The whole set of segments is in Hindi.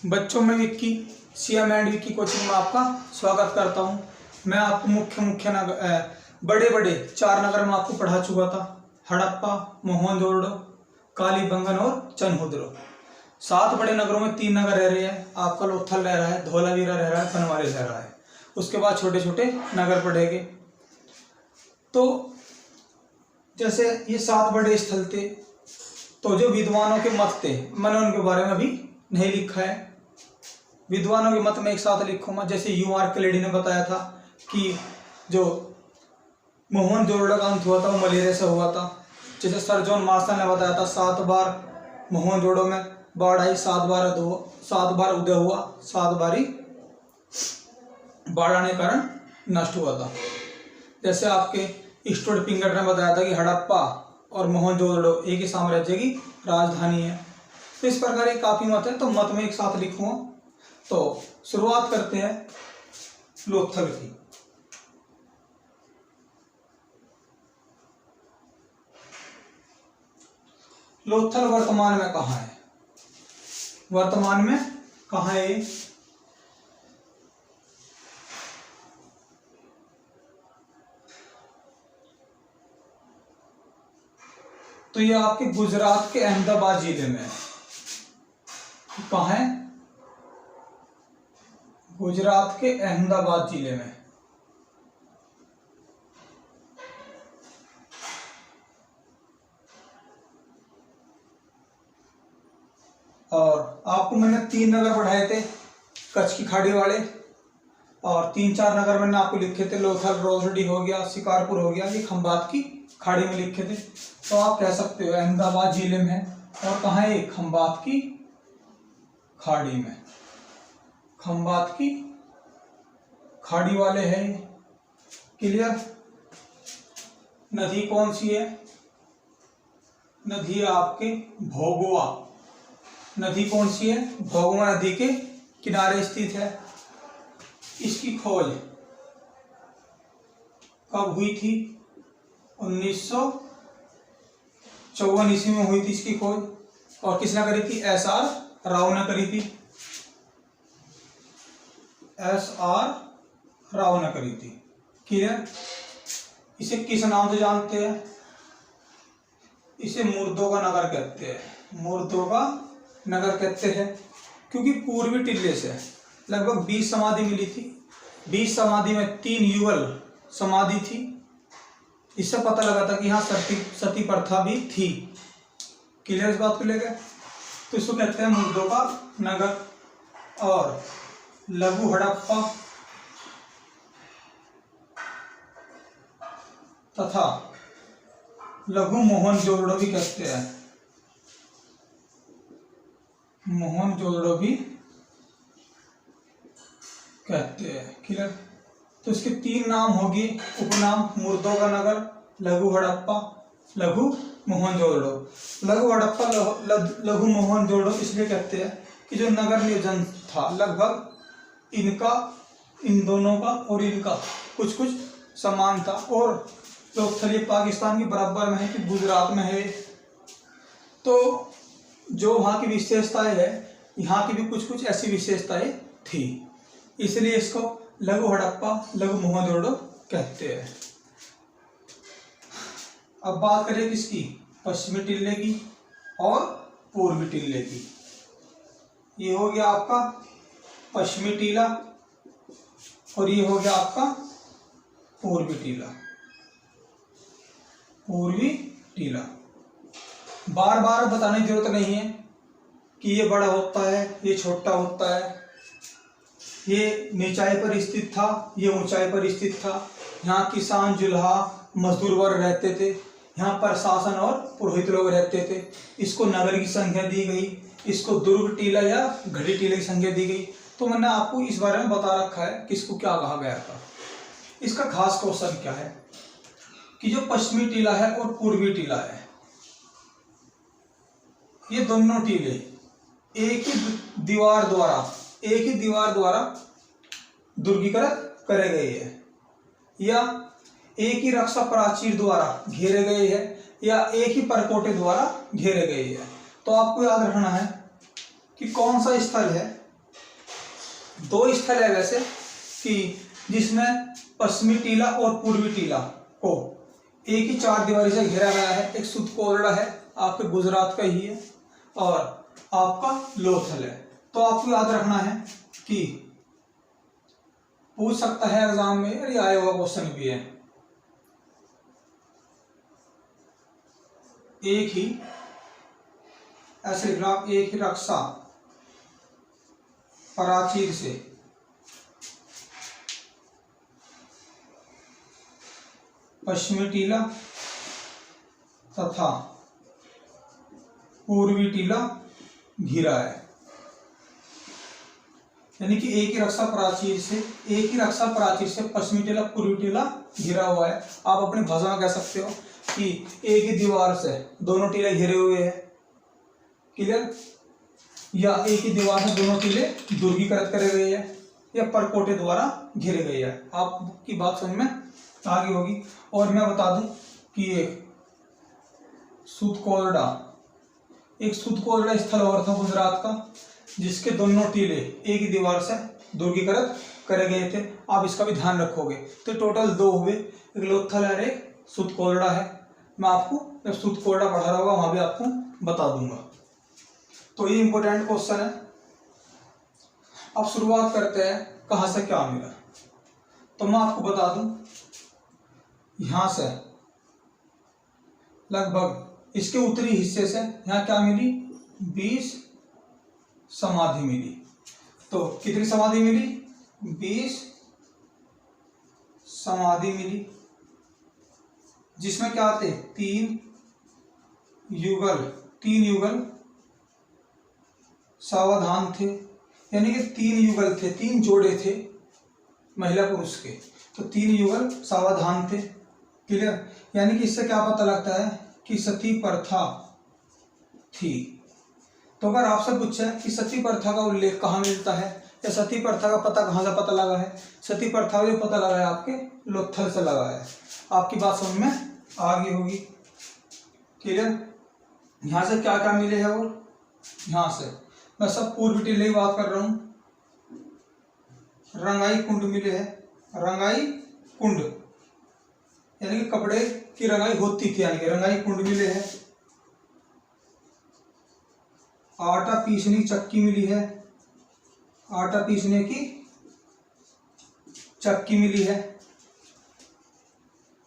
बच्चों में Vicky CM and Vicky coaching में आपका स्वागत करता हूं। मैं आपको मुख्य नगर बड़े बड़े 4 नगर में आपको पढ़ा चुका था। हड़प्पा, मोहनजोदड़ो, कालीबंगन और चनहुद्रो। 7 बड़े नगरों में 3 नगर रह रहे हैं। आपका लोथल रह रहा है, धोलावीरा रह रहा है, बनवारी रह रहा है। उसके बाद छोटे छोटे नगर पढ़ेंगे। तो जैसे ये 7 बड़े स्थल थे, तो जो विद्वानों के मत थे मैंने उनके बारे में अभी नहीं लिखा है। विद्वानों के मत में एक साथ लिखूंगा। जैसे UR क्लेडी ने बताया था कि जो मोहनजोदड़ो का अंत हुआ था वो मलेरिया से हुआ था। जैसे सर जॉन मार्शल ने बताया था 7 बार मोहनजोदड़ो में बाढ़ आई, 7 बार उदय हुआ, 7 बारी बाढ़ आने के कारण नष्ट हुआ था। जैसे आपके स्टुअर्ट पिंगट ने बताया था कि हड़प्पा और मोहनजोदड़ो एक ही साम्राज्य की राजधानी है। तो इस प्रकार ये काफी मत है, तो मत में एक साथ लिखूंगा। तो शुरुआत करते हैं लोथल की। लोथल वर्तमान में कहाँ है? वर्तमान में कहाँ है? तो ये आपके गुजरात के अहमदाबाद जिले में है। कहाँ है? गुजरात के अहमदाबाद जिले में। और आपको मैंने 3 नगर पढ़ाए थे कच्छ की खाड़ी वाले, और 3-4 नगर मैंने आपको लिखे थे। लोथल रोसड़ी हो गया, शिकारपुर हो गया, ये खंबात की खाड़ी में लिखे थे। तो आप कह सकते हो अहमदाबाद जिले में है। और कहाँ है? खंबात की खाड़ी में। खंबात की खाड़ी वाले है। क्लियर? नदी कौन सी है? नदी है आपके भोगवा। नदी कौन सी है? भोगवा नदी के किनारे स्थित है। इसकी खोज कब हुई थी? 1954 ईस्वी में हुई थी इसकी खोज। और किसने करी थी? SR राव ने करी थी। SR राव ने करी थी। क्लियर? इसे किस नाम से जानते हैं? इसे मुर्दों का नगर कहते हैं। मुर्दों का नगर कहते हैं क्योंकि पूर्वी टिल्ले से लगभग 20 समाधि मिली थी। 20 समाधि में 3 युगल समाधि थी। इससे पता लगा था कि यहाँ सती प्रथा भी थी। क्लियर इस बात को लेकर? तो इसको कहते हैं मुर्दों का नगर। और लघु हड़प्पा तथा लघु मोहनजोदड़ो भी कहते हैं। मोहनजोदड़ो भी कहते हैं। क्लियर? तो इसके 3 नाम होगी उपनाम। मुर्दों का नगर, लघु हड़प्पा, लघु मोहनजोदड़ो। लघु हड़प्पा लघु मोहनजोदड़ो इसलिए कहते हैं कि जो नगर नियोजन था लगभग इन दोनों का और इनका कुछ कुछ समान था। और लोथल पाकिस्तान के बराबर में है कि गुजरात में है। तो जो वहाँ की विशेषताएं है, यहाँ की भी कुछ कुछ ऐसी विशेषताएं थी। इसलिए इसको लघु हड़प्पा लघु मोहनजोदड़ो कहते हैं। अब बात करें किसकी? पश्चिमी टिल्ले की और पूर्वी टिल्ले की। ये हो गया आपका पश्चिमी टीला और ये हो गया आपका पूर्वी टीला। पूर्वी टीला बार बार बताने की जरूरत नहीं है कि ये बड़ा होता है, ये छोटा होता है, ये नीचाई पर स्थित था, ये ऊंचाई पर स्थित था। यहाँ किसान, जुल्हा, मजदूर वर्ग रहते थे। यहाँ प्रशासन और पुरोहित लोग रहते थे। इसको नगर की संख्या दी गई, इसको दुर्ग टीला या घड़ी टीले की संख्या दी गई। तो मैंने आपको इस बारे में बता रखा है कि इसको क्या कहा गया था। इसका खास क्वेश्चन क्या है कि जो पश्चिमी टीला है और पूर्वी टीला है, ये दोनों टीले एक ही दीवार द्वारा दुर्गीकृत करे गए हैं, या एक ही रक्षा प्राचीर द्वारा घेरे गए हैं, या एक ही परकोटे द्वारा घेरे गए हैं। तो आपको याद रखना है कि कौन सा स्थल है दो स्थल है वैसे कि जिसमें पश्चिमी टीला और पूर्वी टीला को एक ही चार दीवारी से घेरा गया है। एक सुतकोरड़ा है, आपके गुजरात का ही है, और आपका लोथल है। तो आपको याद रखना है कि पूछ सकता है एग्जाम में, अरे आया हुआ क्वेश्चन भी है। एक ही ऐसे लिख लो आप, एक ही रक्षा प्राचीर से पश्चिमी टीला तथा पूर्वी टीला घिरा है। यानी कि एक ही रक्षा प्राचीर से पश्चिमी टीला पूर्वी टीला घिरा हुआ है। आप अपनी भाषा में कह सकते हो कि एक ही दीवार से दोनों टीले घिरे हुए हैं, क्लियर, या एक ही दीवार से दोनों टीले दुर्गीकृत करे गए हैं, या परकोटे द्वारा घिरे गए हैं। आपकी बात समझ में आगे होगी। और मैं बता दूं कि एक सुतकोरड़ा स्थल और था गुजरात का, जिसके दोनों टीले एक ही दीवार से दुर्गीकृत करे गए थे। आप इसका भी ध्यान रखोगे। तो टोटल दो हुए, एक लोथल है और एक सुतकोरड़ा है। मैं आपको जब सुतकोरड़ा पढ़ा रहा होगा वहां भी आपको बता दूंगा। तो ये इंपॉर्टेंट क्वेश्चन है। अब शुरुआत करते हैं कहां से क्या मिला। तो मैं आपको बता दूं, यहां से लगभग इसके उत्तरी हिस्से से यहां क्या मिली, 20 समाधि मिली। तो कितनी समाधि मिली, 20 समाधि मिली, जिसमें क्या थे, तीन युगल सावधान थे। यानी कि 3 युगल थे, 3 जोड़े थे महिला पुरुष के, तो 3 युगल सावधान थे, क्लियर। यानी कि इससे क्या पता लगता है कि सती प्रथा थी। तो अगर आपसे पूछे कि सती प्रथा का उल्लेख कहाँ मिलता है या सती प्रथा का पता कहाँ से पता लगा है, सती प्रथा का पता लगा है आपके लोथल से लगा है। आपकी बात समझ में आ गई होगी, क्लियर। यहाँ से क्या क्या मिले हैं, और यहाँ से मैं सब पूर्व टीले की बात कर रहा हूँ। रंगाई कुंड मिले हैं, रंगाई कुंड यानी कि कपड़े की रंगाई होती थी, यानी कि रंगाई कुंड मिले हैं। आटा पीसने की चक्की मिली है, आटा पीसने की चक्की मिली है।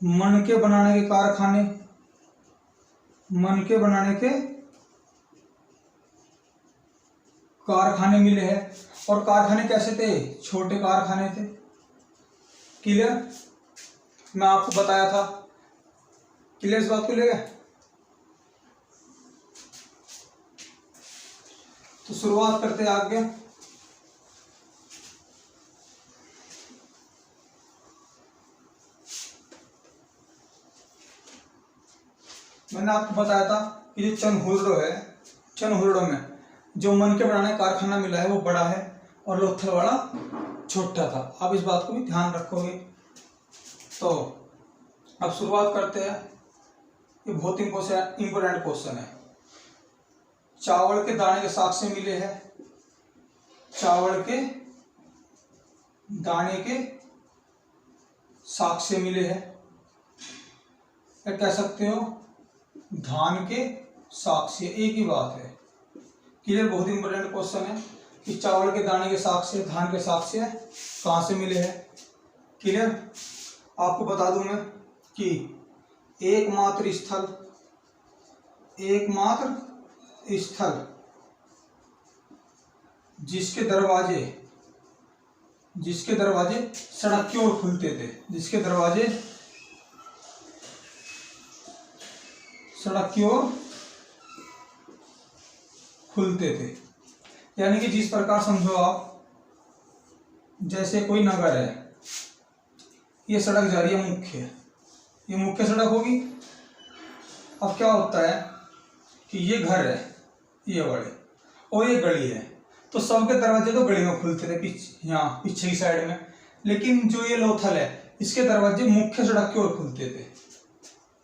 मनके बनाने के कारखाने, मनके बनाने के कारखाने मिले हैं। और कारखाने कैसे थे, छोटे कारखाने थे, क्लियर। मैं आपको बताया था, क्लियर इस बात को लेगा। तो शुरुआत करते हैं आगे। मैंने आपको बताया था कि जो चनहुर्डो है, चनहुर्डो में जो मन के बनाने कारखाना मिला है वो बड़ा है और लोथल वाला छोटा था। आप इस बात को भी ध्यान रखोगे। तो अब शुरुआत करते हैं। ये बहुत इंपोर्टेंट क्वेश्चन है। चावल के दाने के साक्ष्य मिले हैं, चावल के दाने के साक्ष्य मिले हैं, या कह सकते हो धान के साक्ष्य, एक ही बात है, क्लियर। बहुत इंपोर्टेंट क्वेश्चन है कि चावल के दाने के साक्ष्य, धान के साक्ष्य कहाँ से मिले हैं, क्लियर। आपको बता दूं मैं कि एकमात्र स्थल जिसके दरवाजे सड़क की ओर खुलते थे, जिसके दरवाजे सड़क की ओर खुलते थे। यानी कि जिस प्रकार समझो आप, जैसे कोई नगर है, ये सड़क जा रही है मुख्य, ये मुख्य सड़क होगी। अब क्या होता है कि ये घर है, ये बड़े, और ये गली है, तो सबके दरवाजे तो गली में खुलते थे, यहाँ पीछे की साइड में। लेकिन जो ये लोथल है, इसके दरवाजे मुख्य सड़क की ओर खुलते थे,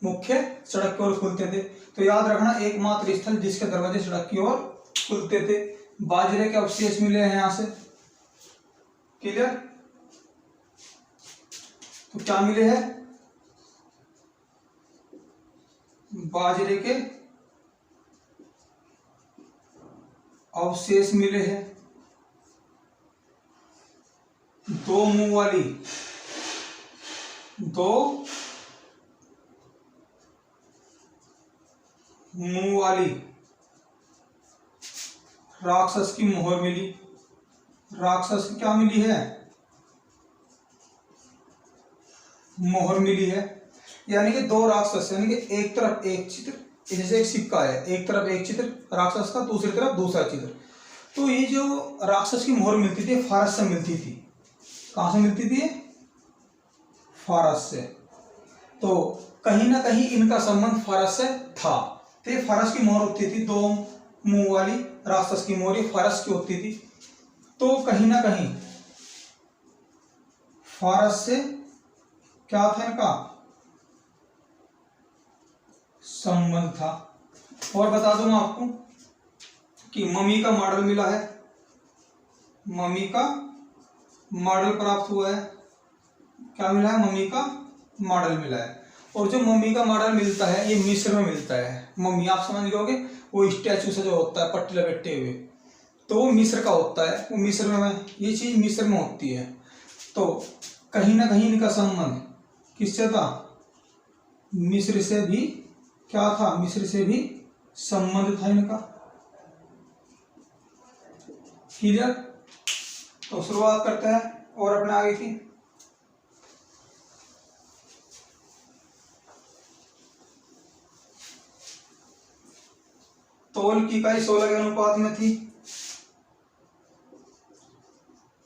मुख्य सड़क की ओर खुलते थे। तो याद रखना, एकमात्र स्थल जिसके दरवाजे सड़क की ओर खुलते थे। बाजरे के अवशेष मिले हैं यहाँ से, क्लियर। तो क्या मिले हैं, बाजरे के अवशेष मिले हैं। दो मुंह वाली राक्षस की मोहर मिली। राक्षस की क्या मिली है, मोहर मिली है। यानी कि दो राक्षस, यानी कि एक तरफ एक चित्र, जैसे एक सिक्का है, एक तरफ एक चित्र राक्षस का, दूसरी तरफ दूसरा चित्र। तो ये जो राक्षस की मोहर मिलती थी फारस से मिलती थी। कहां से मिलती थी, फारस से। तो कहीं ना कहीं इनका संबंध फारस से था। तो ये फारस की मोहर होती थी, दो मुंह वाली राक्षस की मोहर फारस की होती थी। तो कहीं ना कहीं फारस से क्या था, इनका संबंध था। और बता दूं आपको कि मम्मी का मॉडल मिला है, मम्मी का मॉडल प्राप्त हुआ है। क्या मिला है, मम्मी का मॉडल मिला है। और जो मम्मी का मॉडल मिलता है ये मिस्र में मिलता है। मम्मी आप समझ गए, वो स्टैचू से जो होता है पट्टी लपेटे हुए, तो वो मिस्र का होता है। वो मिस्र में, ये चीज मिस्र में होती है। तो कहीं ना कहीं इनका संबंध किससे था, मिस्र से भी क्या था, मिस्र से भी संबंध था इनका। क्लियर। तो शुरुआत करते हैं और अपने आगे की। तौल की इकाई 16 के अनुपात में थी।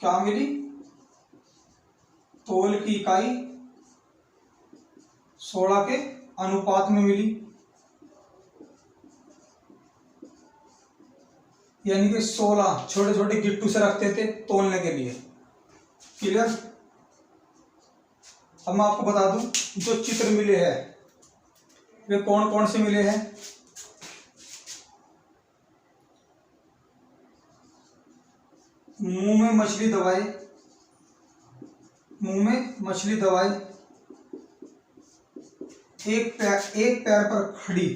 क्या मिली, तौल की इकाई 16 के अनुपात में मिली। यानी कि 16 छोटे छोटे गिट्टू से रखते थे तोलने के लिए। क्लियर। अब मैं आपको बता दूं जो चित्र मिले हैं वे कौन कौन से मिले हैं। मुंह में मछली दबाई, मुंह में मछली दबाई, एक पैर पर खड़ी,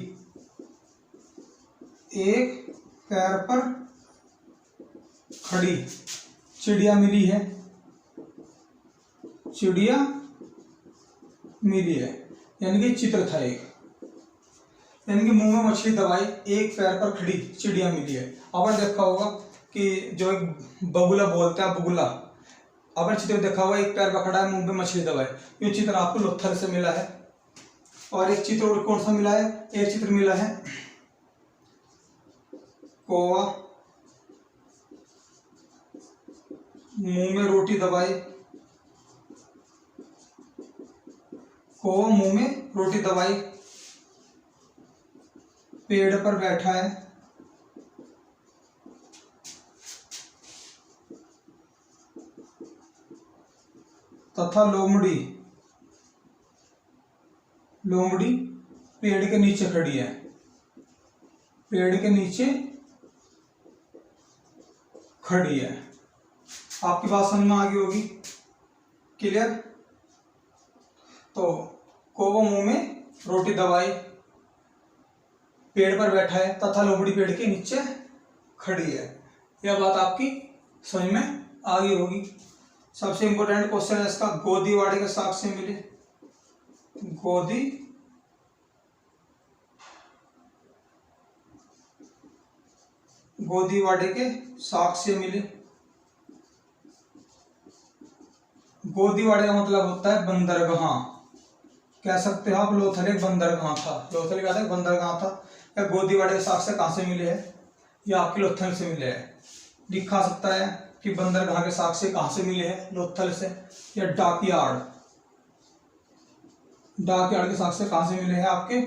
एक पैर पर खड़ी चिड़िया मिली है, चिड़िया मिली है। यानी कि चित्र था एक, यानी कि मुंह में मछली दबाई, एक पैर पर खड़ी चिड़िया मिली है। आपने देखा होगा कि जो एक बगुला बोलते हैं, बगुला, आपने चित्र देखा होगा, एक पैर पर खड़ा है, मुंह में मछली दबाई। ये चित्र आपको लोथल से मिला है। और एक चित्र और कौन सा मिला है, एक चित्र मिला है कौवा, मुंह में रोटी दबाई, कौवा मुंह में रोटी दबाई, पेड़ पर बैठा है, तथा लोमड़ी, लोमड़ी पेड़ के नीचे खड़ी है, पेड़ के नीचे खड़ी है। आपकी बात समझ में आ गई होगी। क्लियर। तो कौवा मुंह में रोटी दबाई, पेड़ पर बैठा है तथा लोमड़ी पेड़ के नीचे खड़ी है। यह बात आपकी समझ में आ गई होगी। सबसे इंपॉर्टेंट क्वेश्चन है इसका, गोदीवाड़े के साक्ष्य मिले, गोदीवाड़े के साक्ष्य मिले। गोदीवाड़े का मतलब होता है बंदरगाह, कह सकते हो आप लोथल एक बंदरगाह था। लोथल क्या था, बंदरगाह था। या गोदीवाड़े के साक्ष्य कहां से मिले हैं, या आपके लोथल से मिले हैं। दिखा सकता है कि बंदरगाह के साक्ष्य कहां से मिले हैं, लोथल से। या डाकयार्ड, डाकयार्ड के साक्ष्य कहां से मिले हैं, आपके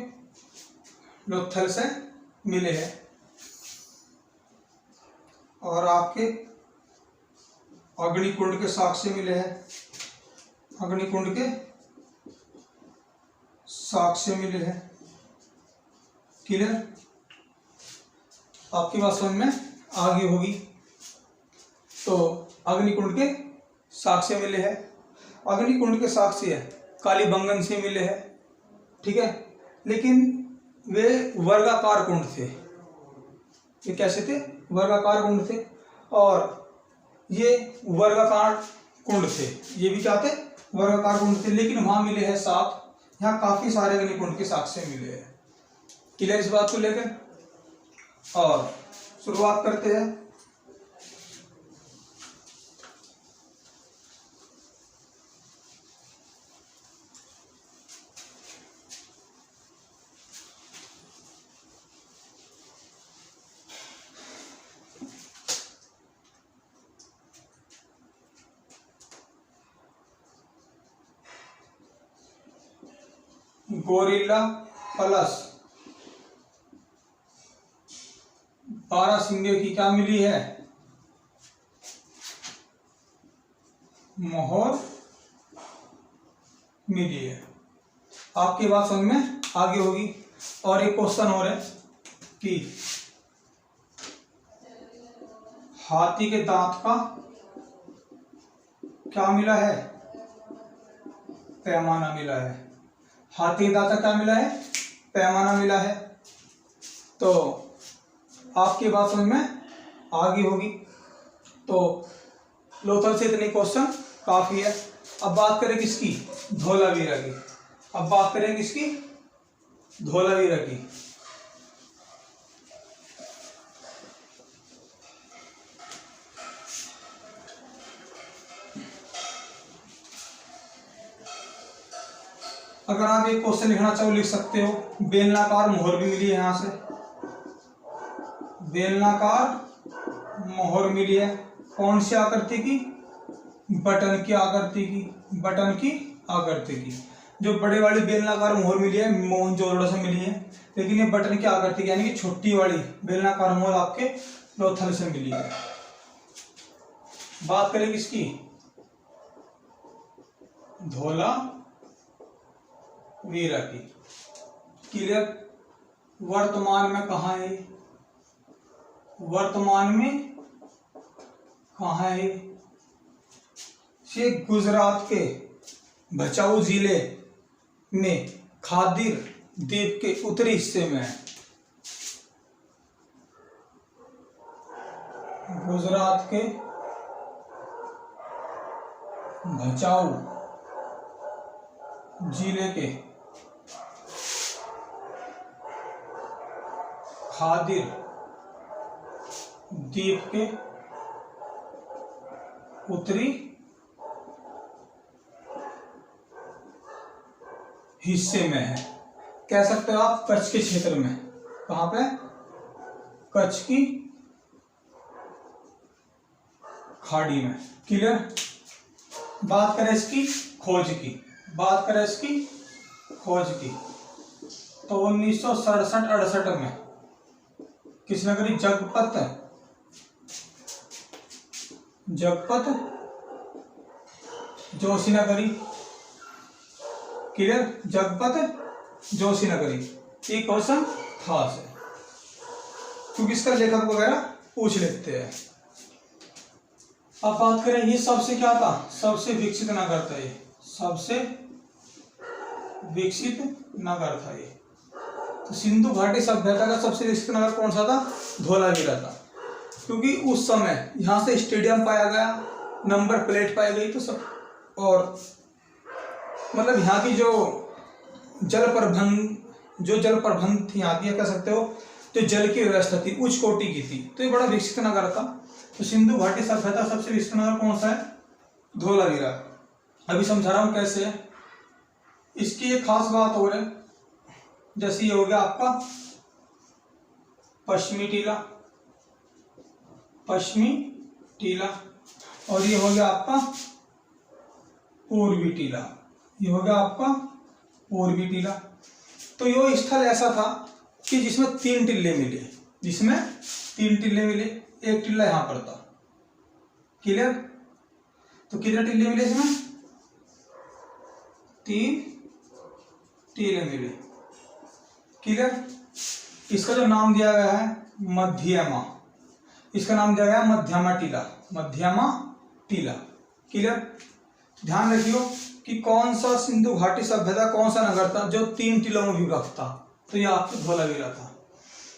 लोथल से मिले हैं। और आपके अग्निकुंड के साक्ष्य मिले हैं, अग्निकुंड के साक्ष्य मिले हैं। क्लियर। आपकी बात समझ में आ गई होगी। तो अग्निकुंड के शाख से मिले हैं, अग्निकुंड के शाख से है, कालीबंगन से मिले हैं, ठीक है। लेकिन वे वर्गाकार कुंड थे। ये कैसे थे? वर्गाकार कुंड थे। और ये वर्गाकार कुंड थे, ये भी क्या थे? वर्गाकार कुंड थे। लेकिन वहां मिले हैं शाख, यहाँ काफी सारे अग्निकुंड के शाख से मिले हैं। क्लियर इस बात को लेकर? और शुरुआत करते हैं। गोरिल्ला प्लस 12 सिंगे की क्या मिली है? मोहर मिली है। आपकी बात समझ में आगे होगी। और एक क्वेश्चन और है कि हाथी के दांत का क्या मिला है? पैमाना मिला है। हाथी के दांत का क्या मिला है? पैमाना मिला है। तो आपकी बात समझ में आगे होगी। तो लोथल से इतने क्वेश्चन काफी है। अब बात करें किसकी? धोलावीरा की। अब बात करें किसकी? धोलावीरा की। अगर आप एक क्वेश्चन लिखना चाहो लिख सकते हो। बेलनाकार मोहर भी मिली है यहां से, बेलनाकार मोहर मिली है। कौन सी आकृति की? बटन की आकृति की, बटन की आकृति की। जो बड़े वाली बेलनाकार मोहर मिली है मोहनजोदड़ो से मिली है, लेकिन ये बटन की आकृति यानी कि छोटी वाली बेलनाकार मोहर आपके लोथल से मिली है। बात करें किसकी? धोलावीरा की। क्लियर? वर्तमान में कहाँ है? वर्तमान में कहाँ है? ये गुजरात के भचाऊ जिले में खादिर द्वीप के उत्तरी हिस्से में है। गुजरात के भचाऊ जिले के खादिर द्वीप के उत्तरी हिस्से में है। कह सकते हो आप कच्छ के क्षेत्र में। कहां पे? कच्छ की खाड़ी में। क्लियर? बात करें इसकी खोज की, बात करें इसकी खोज की, तो 1967-68 में किसने करी? जगपत जोशी ने करी। क्लियर? जगपत जोशी ने करी। एक क्वेश्चन खास है क्योंकि इसका लेखक वगैरह पूछ लेते हैं। अब बात करें ये सबसे क्या था? सबसे विकसित नगर था ये, सबसे विकसित नगर था ये। तो सिंधु घाटी सभ्यता का सबसे विकसित नगर कौन सा था? धोलावीरा था। क्योंकि उस समय यहाँ से स्टेडियम पाया गया, नंबर प्लेट पाई गई, तो सब, और मतलब यहाँ की जो जल प्रबंध थी यहाँ की, कह सकते हो जो जल की व्यवस्था थी उच्च कोटि की थी। तो ये बड़ा विकसित नगर था। तो सिंधु घाटी सभ्यता सबसे विकसित नगर कौन सा है? धोलावीरा। अभी समझा रहा हूं कैसे है। इसकी एक खास बात और है, जैसे ये हो गया आपका पश्चिमी टीला, और ये हो गया आपका पूर्वी टीला, ये हो गया आपका पूर्वी टीला। तो ये स्थल ऐसा था कि जिसमें 3 टिल्ले मिले, जिसमें 3 टिल्ले मिले। एक टिल्ला यहां पर था। क्लियर? तो कितने टिल्ले मिले इसमें? 3 टिल्ले मिले। क्लियर? इसका जो नाम दिया गया है मध्यमा, इसका नाम दिया गया मध्यमा टीला, मध्यमा टीला। क्लियर। ध्यान रखियो कि कौन सा सिंधु घाटी सभ्यता कौन सा नगर था जो 3 टीलों में विभक्त था, तो यह आपके धोलावीरा था।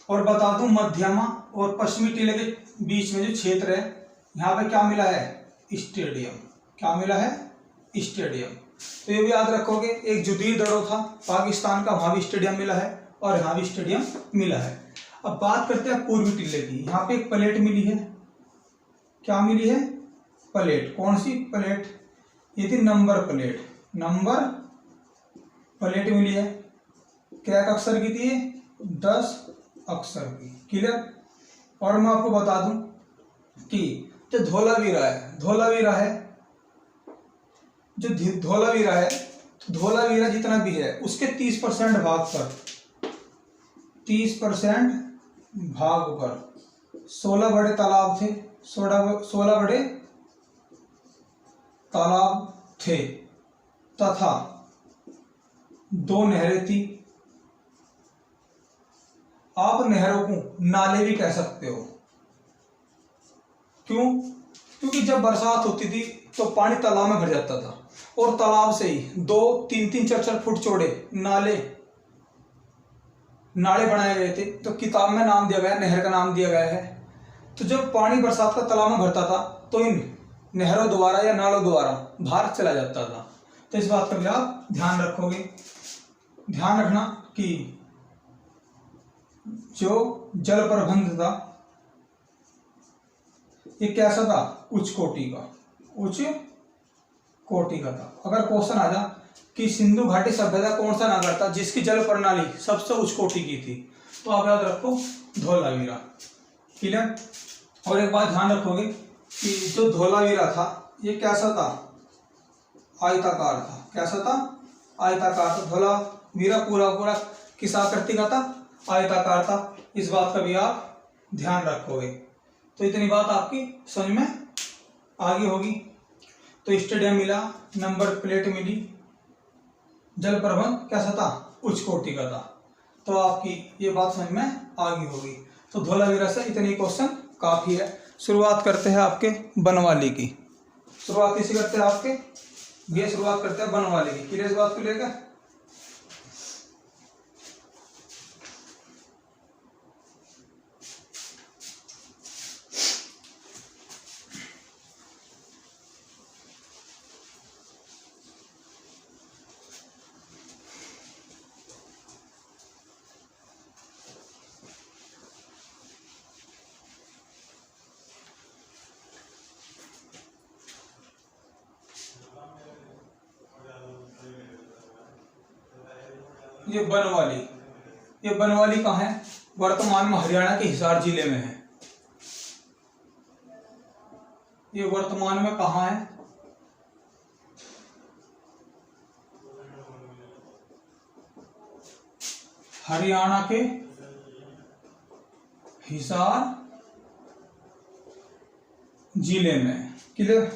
और बता दूं मध्यमा और पश्चिमी टीले के बीच में जो क्षेत्र है यहाँ पे क्या मिला है, स्टेडियम। क्या मिला है, स्टेडियम। तो ये भी याद रखोगे, एक जुदीर दड़ो था पाकिस्तान का, वहां भी स्टेडियम मिला है और यहाँ भी स्टेडियम मिला है। अब बात करते हैं पूर्वी टीले की। यहाँ पे एक प्लेट मिली है, क्या मिली है, प्लेट। कौन सी प्लेट, ये थी नंबर प्लेट। नंबर प्लेट मिली है, क्या अक्षर की थी, 10 अक्षर की। क्लियर। और मैं आपको बता दूं कि जो धोलावीरा है, धोलावीरा है, जो धोलावीरा है, धोलावीरा जितना भी है उसके 30% भाग पर, 30% भाग पर 16 बड़े तालाब थे, 16 बड़े तालाब थे तथा 2 नहरें थी। आप नहरों को नाले भी कह सकते हो। क्यों? क्योंकि जब बरसात होती थी तो पानी तालाब में भर जाता था और तालाब से ही 2, 3, 3, 4, 4 फुट चौड़े नाले बनाए गए थे। तो किताब में नाम दिया गया, नहर का नाम दिया गया है। तो जब पानी बरसात का तालाब में भरता था तो इन नहरों द्वारा या नालों द्वारा बाहर चला जाता था। तो इस बात का भी आप ध्यान रखोगे। ध्यान रखना कि जो जल प्रबंध था ये कैसा था, उच्च कोटि का, उच्च कोटि का था। अगर क्वेश्चन आ जा कि सिंधु घाटी सभ्यता कौन सा नगर था जिसकी जल प्रणाली सबसे उच्च कोटि की थी, तो आप याद रखो धोलावीरा। क्लियर। और एक बात ध्यान रखोगे कि जो धोलावीरा था ये कैसा था, आयताकार था। कैसा था, आयताकार था। धोलावीरा पूरा पूरा किस आकृति का था, आयताकार था। इस बात का भी आप ध्यान रखोगे। तो इतनी बात आपकी समझ में आ गई होगी। तो स्टेडियम मिला, नंबर प्लेट मिली, जल प्रबंध कैसा था, उच्च कोटि का था। तो आपकी ये बात समझ में आ गई होगी। तो धोलावीरा से इतने क्वेश्चन काफी है। शुरुआत करते हैं आपके बनवाली की। शुरुआत किसी करते हैं आपके, ये शुरुआत करते हैं बनवाली की। क्लियर इस बात को लेकर। ये बनवाली कहाँ है, वर्तमान में हरियाणा के हिसार जिले में है। ये वर्तमान में कहाँ है, हरियाणा के हिसार जिले में। क्लियर।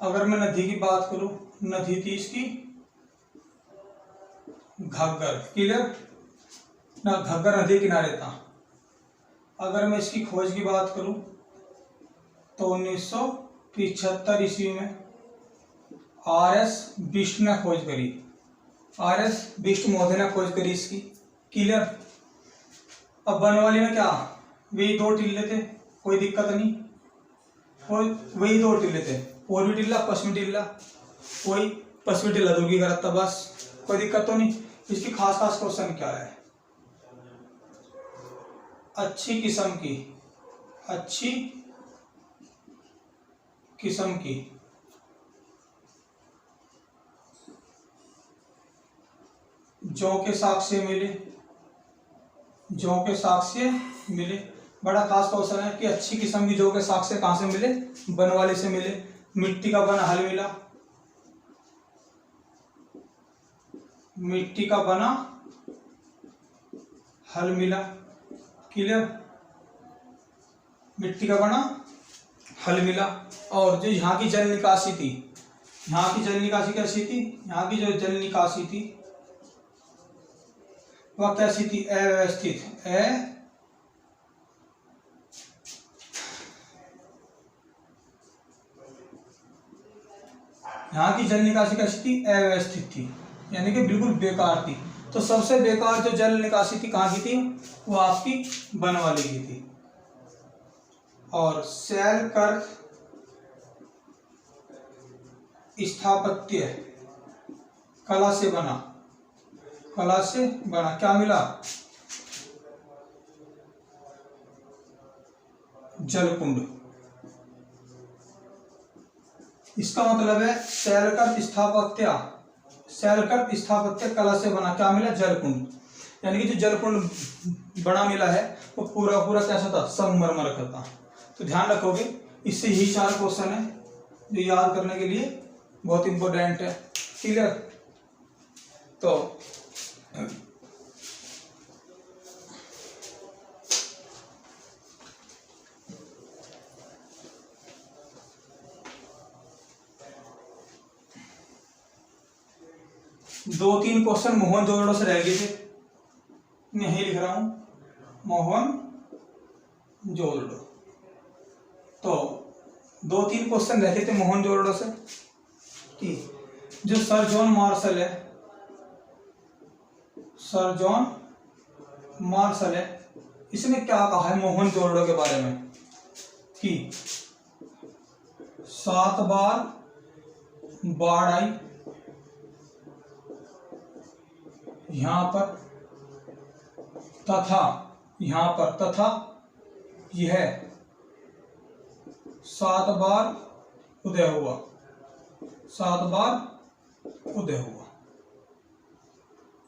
अगर मैं नदी की बात करूं, नदी थी इसकी घग्गर। क्लियर ना, घग्गर नदी किनारे था। अगर मैं इसकी खोज की बात करूं तो 1975 ईस्वी में R.S. बिष्ट ने खोज करी। R.S. बिष्ट महोदय ने खोज करी इसकी। क्लियर। अब बनवाली में क्या, वही 2 टिल्ले थे, कोई दिक्कत नहीं। वही 2 टिल्ले थे, पूर्वी टिल्ला पश्चिमी टिल्ला। कोई पश्चिमी टिल्ला दुर्गी का था, बस, कोई दिक्कत तो नहीं। इसकी खास क्वेश्चन क्या है, अच्छी किस्म की, अच्छी किस्म की जौ के साक्ष्य मिले, जौ के साक्ष्य मिले। बड़ा खास क्वेश्चन है कि अच्छी किस्म की जौ के साक्ष्य कहां से मिले, बनवाली से मिले। मिट्टी का बना हल मिला, मिट्टी का बना हल मिला। क्लियर। मिट्टी का बना हल मिला। और जो यहाँ की जल निकासी थी, यहाँ की जल निकासी कैसी थी, यहाँ की जो जल निकासी थी वह कैसी थी, अव्यवस्थित। यहाँ की जल निकासी कैसी थी? अव्यवस्थित थी, यानी कि बिल्कुल बेकार थी। तो सबसे बेकार जो जल निकासी थी कहाँ की थी? वो आपकी बनवाली की थी। और शैलकर्त स्थापत्य कला से बना, कला से बना क्या मिला? जलकुंड। इसका मतलब है शैलकर्त स्थापत्य कला से बना क्या मिला? जलकुंड। यानी कि जो जलकुंड बना मिला है वो पूरा पूरा कैसा था? संगमरमर का था। तो ध्यान रखोगे, इससे ही 4 क्वेश्चन है जो याद करने के लिए बहुत इंपॉर्टेंट है। क्लियर? तो दो तीन क्वेश्चन मोहनजोदड़ो से रह गए थे, मैं यही लिख रहा हूं मोहनजोदड़ो। तो 2-3 क्वेश्चन रखे थे मोहनजोदड़ो से कि जो सर जॉन मार्शल है, सर जॉन मार्शल है, इसने क्या कहा है मोहनजोदड़ो के बारे में? कि 7 बार बाढ़ आई यहां पर, तथा यहां पर, तथा यह 7 बार उदय हुआ, 7 बार उदय हुआ।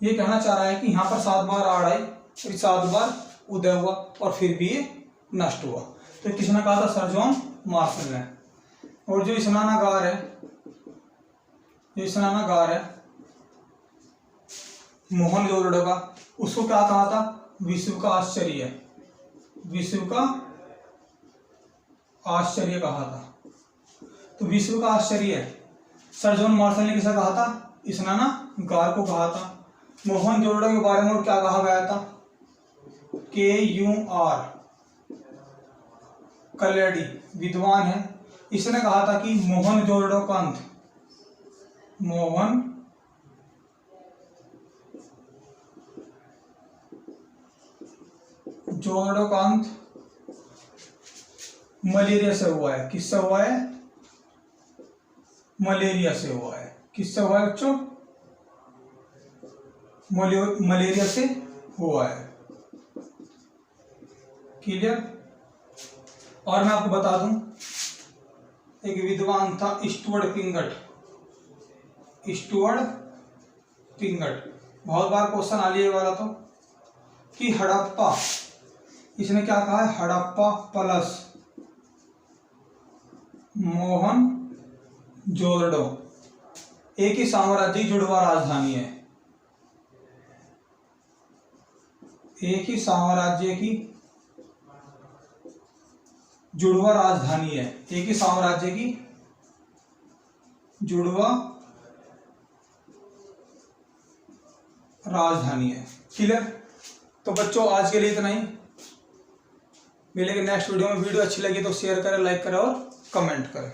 ये कहना चाह रहा है कि यहां पर 7 बार आड़ आई, फिर 7 बार उदय हुआ और फिर भी ये नष्ट हुआ। तो किसने कहा था? सर जॉन मार्शल ने। और जो स्नानागार है, जो स्नानागार है मोहनजोदड़ो का, उसको क्या कहा था? विश्व का आश्चर्य, विश्व का आश्चर्य कहा था। तो विश्व का आश्चर्य सर जॉन मार्शल ने किसे कहा था? स्नानागार को कहा था। मोहनजोदड़ो के बारे में और क्या कहा गया था? KUR कलेडी विद्वान है, इसने कहा था कि मोहनजोदड़ो का अंत, मोहनजोदड़ो का अंत मलेरिया से हुआ है। किससे हुआ है? मलेरिया से हुआ है। किससे हुआ है बच्चों? मलेरिया से हुआ है। क्लियर? और मैं आपको बता दूं, एक विद्वान था स्टुअर्ट पिंगट, बहुत बार क्वेश्चन आ लिया वाला तो, कि हड़प्पा, इसने क्या कहा है? हड़प्पा प्लस मोहनजोदड़ो एक ही साम्राज्य जुड़वा राजधानी है, एक ही साम्राज्य की जुड़वा राजधानी है, एक ही साम्राज्य की जुड़वा राजधानी है। क्लियर? तो बच्चों आज के लिए इतना ही, मिलेंगे नेक्स्ट वीडियो में। वीडियो अच्छी लगी तो शेयर करें, लाइक करें और कमेंट करें।